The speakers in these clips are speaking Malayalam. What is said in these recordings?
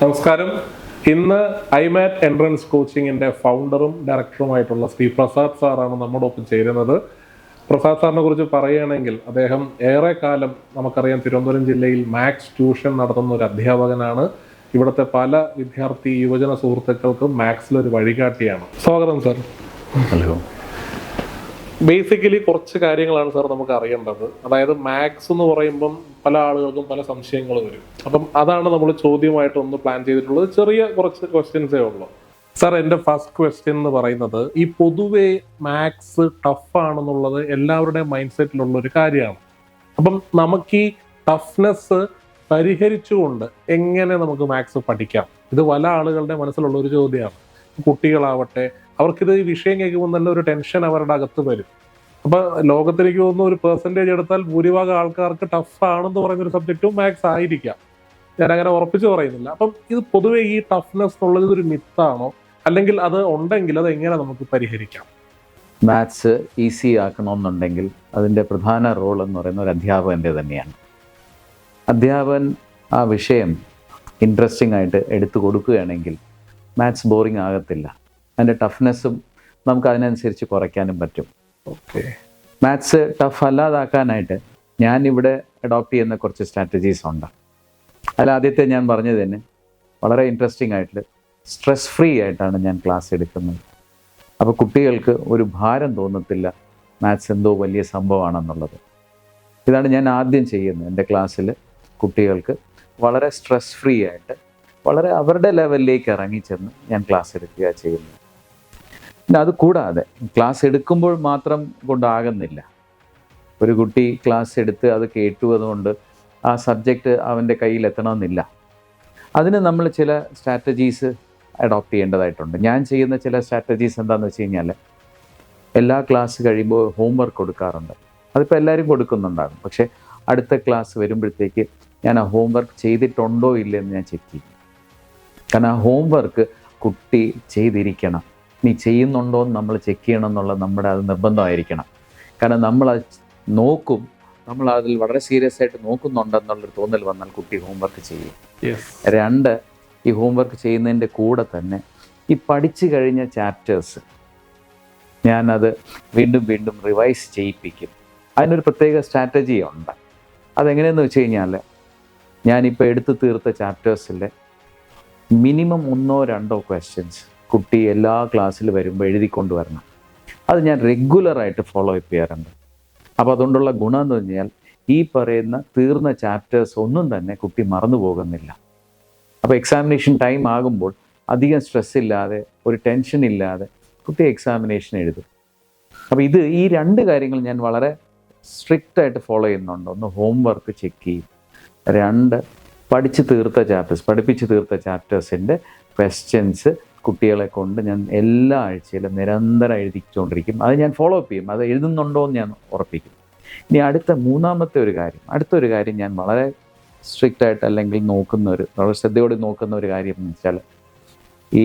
നമസ്കാരം. ഇന്ന് ഐമാറ്റ് എൻട്രൻസ് കോച്ചിങ്ങിന്റെ ഫൗണ്ടറും ഡയറക്ടറുമായിട്ടുള്ള ശ്രീ പ്രസാദ് സാറാണ് നമ്മുടെ ഒപ്പം ചേരുന്നത്. പ്രസാദ് സാറിനെ കുറിച്ച് പറയുകയാണെങ്കിൽ അദ്ദേഹം ഏറെക്കാലം നമുക്കറിയാം തിരുവനന്തപുരം ജില്ലയിൽ മാത്സ് ട്യൂഷൻ നടത്തുന്ന ഒരു അധ്യാപകനാണ്. ഇവിടുത്തെ പല വിദ്യാർത്ഥി യുവജന സുഹൃത്തുക്കൾക്കും മാത്സിലൊരു വഴികാട്ടിയാണ്. സ്വാഗതം സാർ. ഹലോ. ബേസിക്കലി കുറച്ച് കാര്യങ്ങളാണ് സാർ നമുക്ക് അറിയേണ്ടത്. അതായത് മാത്സ് എന്ന് പറയുമ്പം പല ആളുകൾക്കും പല സംശയങ്ങൾ വരും. അപ്പം അതാണ് നമ്മൾ ചോദ്യമായിട്ട് ഒന്ന് പ്ലാൻ ചെയ്തിട്ടുള്ളത്. ചെറിയ കുറച്ച് ക്വസ്റ്റ്യൻസേ ഉള്ളൂ. സാർ, എൻ്റെ ഫസ്റ്റ് ക്വസ്റ്റ്യൻ എന്ന് പറയുന്നത്, ഈ പൊതുവെ മാത്സ് ടഫ് ആണെന്നുള്ളത് എല്ലാവരുടെയും മൈൻഡ് സെറ്റിലുള്ള ഒരു കാര്യമാണ്. അപ്പം നമുക്ക് ഈ ടഫ്നെസ് പരിഹരിച്ചുകൊണ്ട് എങ്ങനെ നമുക്ക് മാത്സ് പഠിക്കാം? ഇത് പല ആളുകളുടെ മനസ്സിലുള്ള ഒരു ചോദ്യമാണ്. കുട്ടികളാവട്ടെ, അവർക്കിത് ഈ വിഷയം കേൾക്കുമ്പോൾ തന്നെ ഒരു ടെൻഷൻ അവരുടെ അകത്ത് വരും. അപ്പൊ ലോകത്തിലേക്ക് തോന്നുന്ന ഒരു പെർസെൻറ്റേജ് എടുത്താൽ ഭൂരിഭാഗം ആൾക്കാർക്ക് ടഫ് ആണെന്ന് പറയുന്നൊരു സബ്ജക്റ്റും മാത്സ് ആയിരിക്കാം. ഞാൻ അങ്ങനെ ഉറപ്പിച്ച് പറയുന്നില്ല. അപ്പം ഇത് പൊതുവെ ഈ ടഫ്നെസ് എന്നുള്ളത് ഒരു മിത്താണോ, അല്ലെങ്കിൽ അത് ഉണ്ടെങ്കിൽ അത് എങ്ങനെ നമുക്ക് പരിഹരിക്കാം? മാത്സ് ഈസി ആക്കണമെന്നുണ്ടെങ്കിൽ അതിൻ്റെ പ്രധാന റോൾ എന്ന് പറയുന്ന ഒരു അധ്യാപകൻ്റെ തന്നെയാണ്. അധ്യാപകൻ ആ വിഷയം ഇൻട്രസ്റ്റിംഗ് ആയിട്ട് എടുത്തു കൊടുക്കുകയാണെങ്കിൽ മാത്സ് ബോറിംഗ് ആകത്തില്ല. അതിൻ്റെ ടഫ്നെസ്സും നമുക്ക് അതിനനുസരിച്ച് കുറയ്ക്കാനും പറ്റും. മാത്സ് ടഫ് അല്ലാതാക്കാനായിട്ട് ഞാനിവിടെ അഡോപ്റ്റ് ചെയ്യുന്ന കുറച്ച് സ്ട്രാറ്റജീസ് ഉണ്ട്. അതിൽ ആദ്യത്തെ ഞാൻ പറഞ്ഞത് തന്നെ വളരെ ഇൻട്രസ്റ്റിംഗ് ആയിട്ട് സ്ട്രെസ് ഫ്രീ ആയിട്ടാണ് ഞാൻ ക്ലാസ് എടുക്കുന്നത്. അപ്പോൾ കുട്ടികൾക്ക് ഒരു ഭാരം തോന്നത്തില്ല മാത്സ് എന്തോ വലിയ സംഭവമാണെന്നുള്ളത്. ഇതാണ് ഞാൻ ആദ്യം ചെയ്യുന്നത്. എൻ്റെ ക്ലാസ്സിൽ കുട്ടികൾക്ക് വളരെ സ്ട്രെസ് ഫ്രീ ആയിട്ട് വളരെ അവരുടെ ലെവലിലേക്ക് ഇറങ്ങിച്ചെന്ന് ഞാൻ ക്ലാസ് എടുക്കുക ചെയ്യുന്നത്. പിന്നെ അത് കൂടാതെ ക്ലാസ് എടുക്കുമ്പോൾ മാത്രം കൊണ്ടാകുന്നില്ല. ഒരു കുട്ടി ക്ലാസ് എടുത്ത് അത് കേട്ടു അതുകൊണ്ട് ആ സബ്ജക്റ്റ് അവൻ്റെ കയ്യിൽ എത്തണമെന്നില്ല. അതിന് നമ്മൾ ചില സ്ട്രാറ്റജീസ് അഡോപ്റ്റ് ചെയ്യേണ്ടതായിട്ടുണ്ട്. ഞാൻ ചെയ്യുന്ന ചില സ്ട്രാറ്റജീസ് എന്താണെന്ന് വെച്ച് കഴിഞ്ഞാൽ, എല്ലാ ക്ലാസ് കഴിയുമ്പോൾ ഹോംവർക്ക് കൊടുക്കാറുണ്ട്. അതിപ്പോൾ എല്ലാവരും കൊടുക്കുന്നുണ്ടാകും. പക്ഷേ അടുത്ത ക്ലാസ് വരുമ്പോഴത്തേക്ക് ഞാൻ ആ ഹോംവർക്ക് ചെയ്തിട്ടുണ്ടോ ഇല്ലെന്ന് ഞാൻ ചെക്ക് ചെയ്യും. കാരണം ആ ഹോംവർക്ക് കുട്ടി ചെയ്തിരിക്കണം. നീ ചെയ്യുന്നുണ്ടോ എന്ന് നമ്മൾ ചെക്ക് ചെയ്യണം എന്നുള്ള നമ്മുടെ അത് നിർബന്ധമായിരിക്കണം. കാരണം നമ്മളത് നോക്കും, നമ്മൾ അതിൽ വളരെ സീരിയസ് ആയിട്ട് നോക്കുന്നുണ്ടെന്നുള്ളൊരു തോന്നൽ വന്നാൽ കുട്ടി ഹോംവർക്ക് ചെയ്യും. 2, ഈ ഹോംവർക്ക് ചെയ്യുന്നതിൻ്റെ കൂടെ തന്നെ ഈ പഠിച്ചു കഴിഞ്ഞ ചാപ്റ്റേഴ്സ് ഞാനത് വീണ്ടും വീണ്ടും റിവൈസ് ചെയ്യിപ്പിക്കും. അതിനൊരു പ്രത്യേക സ്ട്രാറ്റജി ഉണ്ട്. അതെങ്ങനെയെന്ന് വെച്ച് കഴിഞ്ഞാൽ, ഞാനിപ്പോൾ എടുത്തു തീർത്ത ചാപ്റ്റേഴ്സിലെ മിനിമം 1-2 ക്വസ്റ്റ്യൻസ് കുട്ടി എല്ലാ ക്ലാസ്സിൽ വരുമ്പോൾ എഴുതിക്കൊണ്ട് വരണം. അത് ഞാൻ റെഗുലറായിട്ട് ഫോളോ അപ്പ് ചെയ്യാറുണ്ട്. അപ്പോൾ അതുകൊണ്ടുള്ള ഗുണം എന്ന് പറഞ്ഞാൽ, ഈ പറയുന്ന തീർന്ന ചാപ്റ്റേഴ്സ് ഒന്നും തന്നെ കുട്ടി മറന്നു പോകുന്നില്ല. അപ്പോൾ എക്സാമിനേഷൻ ടൈം ആകുമ്പോൾ അധികം സ്ട്രെസ് ഇല്ലാതെ, ഒരു ടെൻഷൻ ഇല്ലാതെ കുട്ടി എക്സാമിനേഷൻ എഴുതും. അപ്പോൾ ഈ 2 കാര്യങ്ങൾ ഞാൻ വളരെ സ്ട്രിക്റ്റായിട്ട് ഫോളോ ചെയ്യുന്നുണ്ട്. ഒന്ന്, ഹോംവർക്ക് ചെക്ക് ചെയ്യും. 2, പഠിപ്പിച്ച് തീർത്ത ചാപ്റ്റേഴ്സിൻ്റെ ക്വസ്റ്റ്യൻസ് കുട്ടികളെ കൊണ്ട് ഞാൻ എല്ലാ ആഴ്ചയിലും നിരന്തരം എഴുതിച്ചുകൊണ്ടിരിക്കും. അത് ഞാൻ ഫോളോ അപ്പ് ചെയ്യും. അത് എഴുതുന്നുണ്ടോ എന്ന് ഞാൻ ഉറപ്പിക്കും. ഇനി അടുത്തൊരു കാര്യം ഞാൻ വളരെ സ്ട്രിക്റ്റായിട്ട് അല്ലെങ്കിൽ വളരെ ശ്രദ്ധയോടെ നോക്കുന്ന ഒരു കാര്യം എന്ന് വെച്ചാൽ, ഈ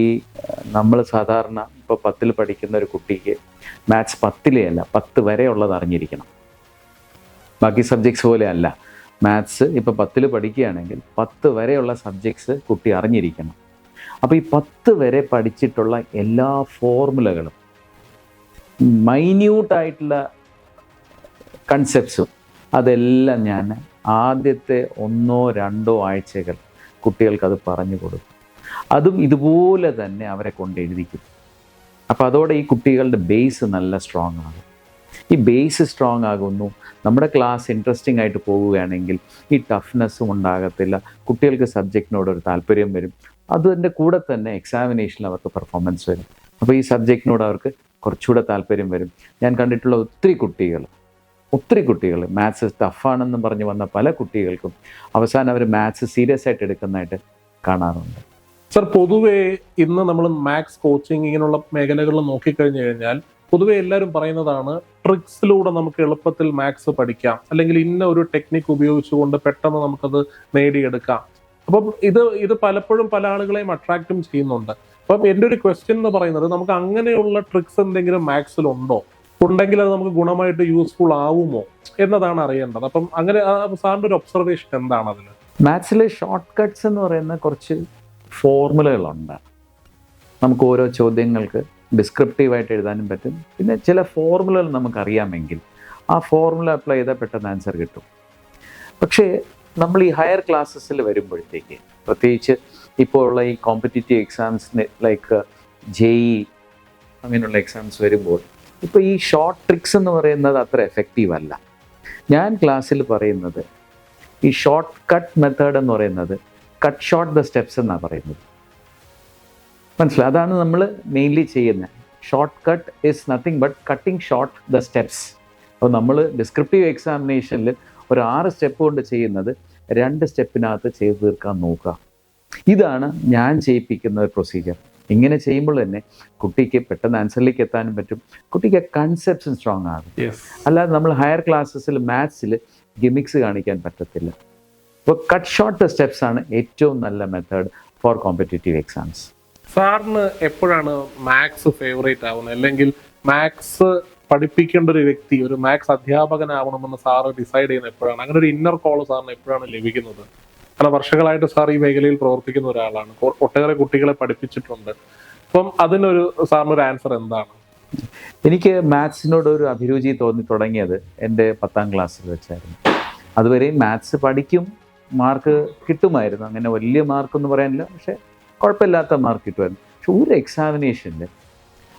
നമ്മൾ സാധാരണ ഇപ്പോൾ 10ൽ പഠിക്കുന്ന ഒരു കുട്ടിക്ക് മാത്സ് 10 അല്ല 10 വരെയുള്ളത് അറിഞ്ഞിരിക്കണം. ബാക്കി സബ്ജക്ട്സ് പോലെ അല്ല. മാത്സ് ഇപ്പോൾ 10ൽ പഠിക്കുകയാണെങ്കിൽ 10 വരെയുള്ള സബ്ജക്ട്സ് കുട്ടി അറിഞ്ഞിരിക്കണം. അപ്പോൾ ഈ 10 വരെ പഠിച്ചിട്ടുള്ള എല്ലാ ഫോർമുലകളും, മൈന്യൂട്ടായിട്ടുള്ള കൺസെപ്റ്റ്സും, അതെല്ലാം ഞാൻ ആദ്യത്തെ 1-2 ആഴ്ചകൾ കുട്ടികൾക്കത് പറഞ്ഞു കൊടുക്കും. അതും ഇതുപോലെ തന്നെ അവരെ കൊണ്ട് എഴുതിക്കും. അപ്പോൾ അതോടെ ഈ കുട്ടികളുടെ ബേസ് നല്ല സ്ട്രോങ് ആകും. ഈ ബേസ് സ്ട്രോങ് ആകുന്നു, നമ്മുടെ ക്ലാസ് ഇൻട്രസ്റ്റിംഗ് ആയിട്ട് പോവുകയാണെങ്കിൽ ഈ ടഫ്നെസ്സും ഉണ്ടാകത്തില്ല. കുട്ടികൾക്ക് സബ്ജക്റ്റിനോടൊരു താല്പര്യം വരും. അതിൻ്റെ കൂടെ തന്നെ എക്സാമിനേഷനിൽ അവർക്ക് പെർഫോമൻസ് വരും. അപ്പോൾ ഈ സബ്ജക്റ്റിനോട് അവർക്ക് കുറച്ചുകൂടെ താല്പര്യം വരും. ഞാൻ കണ്ടിട്ടുള്ള ഒത്തിരി കുട്ടികൾ മാത്സ് ടഫാണെന്നും പറഞ്ഞ് വന്ന പല കുട്ടികൾക്കും അവസാനം അവർ മാത്സ് സീരിയസ് ആയിട്ട് എടുക്കുന്നതായിട്ട് കാണാറുണ്ട്. സർ, പൊതുവേ ഇന്ന് നമ്മൾ മാത്സ് കോച്ചിങ് ഇങ്ങനെയുള്ള മേഖലകളിൽ നോക്കിക്കഴിഞ്ഞു കഴിഞ്ഞാൽ പൊതുവെ എല്ലാവരും പറയുന്നതാണ്, ട്രിക്സിലൂടെ നമുക്ക് എളുപ്പത്തിൽ മാത്സ് പഠിക്കാം, അല്ലെങ്കിൽ ഇന്ന ഒരു ടെക്നിക്ക് ഉപയോഗിച്ചുകൊണ്ട് പെട്ടെന്ന് നമുക്കത് നേടിയെടുക്കാം. അപ്പം ഇത് പലപ്പോഴും പല ആളുകളെയും അട്രാക്റ്റും ചെയ്യുന്നുണ്ട്. അപ്പം എൻ്റെ ഒരു ക്വസ്റ്റ്യൻ എന്ന് പറയുന്നത്, നമുക്ക് അങ്ങനെയുള്ള ട്രിക്സ് എന്തെങ്കിലും മാത്സിലുണ്ടോ? ഉണ്ടെങ്കിൽ അത് നമുക്ക് ഗുണമായിട്ട് യൂസ്ഫുൾ ആവുമോ എന്നതാണ് അറിയേണ്ടത്. അപ്പം അങ്ങനെ സാറിൻ്റെ ഒരു ഒബ്സർവേഷൻ എന്താണ് അതിന്? മാത്സിലെ ഷോർട്ട് കട്ട്സ് എന്ന് പറയുന്ന കുറച്ച് ഫോർമുലകളുണ്ട്. നമുക്ക് ഓരോ ചോദ്യങ്ങൾക്ക് ഡിസ്ക്രിപ്റ്റീവായിട്ട് എഴുതാനും പറ്റും. പിന്നെ ചില ഫോർമുലകൾ നമുക്കറിയാമെങ്കിൽ ആ ഫോർമുല അപ്ലൈ ചെയ്താൽ പെട്ടെന്ന് ആൻസർ കിട്ടും. പക്ഷേ നമ്മൾ ഈ ഹയർ ക്ലാസ്സസിൽ വരുമ്പോഴത്തേക്ക്, പ്രത്യേകിച്ച് ഇപ്പോൾ ഉള്ള ഈ കോമ്പറ്റീറ്റീവ് എക്സാംസിന് ലൈക്ക് JEE അങ്ങനെയുള്ള എക്സാംസ് വരുമ്പോൾ ഇപ്പോൾ ഈ ഷോർട്ട് ട്രിക്സ് എന്ന് പറയുന്നത് അത്ര എഫക്റ്റീവ് അല്ല. ഞാൻ ക്ലാസ്സിൽ പറയുന്നത് ഈ ഷോർട്ട് കട്ട് മെത്തേഡ് എന്ന് പറയുന്നത് കട്ട് ഷോർട്ട് ദ സ്റ്റെപ്സ് എന്നാണ് പറയുന്നത്. മനസ്സിലായി? അതാണ് നമ്മൾ മെയിൻലി ചെയ്യുന്നത്. Short cut is nothing but cutting short the steps. അപ്പോൾ നമ്മൾ ഡിസ്ക്രിപ്റ്റീവ് എക്സാമിനേഷനിൽ ഒരു 6 സ്റ്റെപ്പ് കൊണ്ട് ചെയ്യുന്നത് 2 സ്റ്റെപ്പിനകത്ത് ചെയ്ത് തീർക്കാൻ നോക്കുക. ഇതാണ് ഞാൻ ചെയ്യിപ്പിക്കുന്ന ഒരു പ്രൊസീജിയർ. ഇങ്ങനെ ചെയ്യുമ്പോൾ തന്നെ കുട്ടിക്ക് പെട്ടെന്ന് ആൻസറിലേക്ക് എത്താനും പറ്റും, കുട്ടിക്ക് കൺസെപ്റ്റ്സും സ്ട്രോങ് ആകും. അല്ലാതെ നമ്മൾ ഹയർ ക്ലാസ്സസിൽ മാത്സിൽ ഗിമിക്സ് കാണിക്കാൻ പറ്റത്തില്ല. അപ്പോൾ കട്ട് ഷോർട്ട് ദ സ്റ്റെപ്സ് ആണ് ഏറ്റവും നല്ല മെത്തേഡ് ഫോർ കോമ്പറ്റേറ്റീവ് എക്സാംസ്. സാറിന് എപ്പോഴാണ് മാത്സ് ഫേവറേറ്റ് ആവുന്നത്, അല്ലെങ്കിൽ മാത്സ് പഠിപ്പിക്കേണ്ട ഒരു വ്യക്തി ഒരു മാത്സ് അധ്യാപകനാവണമെന്ന് സാറ് ഡിസൈഡ് ചെയ്യുന്നത് എപ്പോഴാണ്? അങ്ങനെ ഒരു ഇന്നർ കോൾ സാറിന് എപ്പോഴാണ് ലഭിക്കുന്നത്? കാരണം വർഷങ്ങളായിട്ട് സാർ ഈ മേഖലയിൽ പ്രവർത്തിക്കുന്ന ഒരാളാണ്, ഒട്ടേറെ കുട്ടികളെ പഠിപ്പിച്ചിട്ടുണ്ട്. അപ്പം അതിനൊരു സാറിനൊരു ആൻസർ എന്താണ്? എനിക്ക് മാത്സിനോട് ഒരു അഭിരുചി തോന്നി തുടങ്ങിയത് എൻ്റെ 10ാം ക്ലാസ്സിൽ വെച്ചായിരുന്നു. അതുവരെയും മാത്സ് പഠിക്കും, മാർക്ക് കിട്ടുമായിരുന്നു. അങ്ങനെ വലിയ മാർക്കൊന്നും പറയാനില്ല, പക്ഷേ കുഴപ്പമില്ലാത്ത മാർക്ക് കിട്ടുമായിരുന്നു. പക്ഷെ ഒരു എക്സാമിനേഷനിൽ,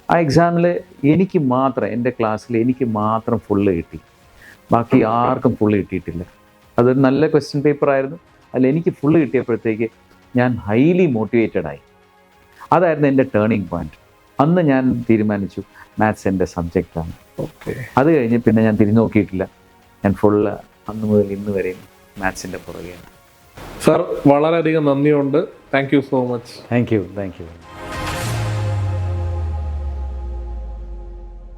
ആ എക്സാമിൽ എനിക്ക് മാത്രം, എൻ്റെ ക്ലാസ്സിൽ എനിക്ക് മാത്രം ഫുള്ള് കിട്ടി, ബാക്കി ആർക്കും ഫുള്ള് കിട്ടിയിട്ടില്ല. അതൊരു നല്ല ക്വസ്റ്റ്യൻ പേപ്പർ ആയിരുന്നു. അതിൽ എനിക്ക് ഫുള്ള് കിട്ടിയപ്പോഴത്തേക്ക് ഞാൻ ഹൈലി മോട്ടിവേറ്റഡായി. അതായിരുന്നു എൻ്റെ ടേണിംഗ് പോയിന്റ്. അന്ന് ഞാൻ തീരുമാനിച്ചു മാത്സ് എൻ്റെ സബ്ജക്റ്റാണ്. അത് കഴിഞ്ഞ് പിന്നെ ഞാൻ തിരിഞ്ഞു നോക്കിയിട്ടില്ല. ഞാൻ ഫുള്ള് അന്ന് മുതൽ ഇന്ന് വരെയും മാത്സിൻ്റെ പുറകെയാണ്. സാർ വളരെയധികം നന്ദിയുണ്ട്. Thank you so much. Thank you.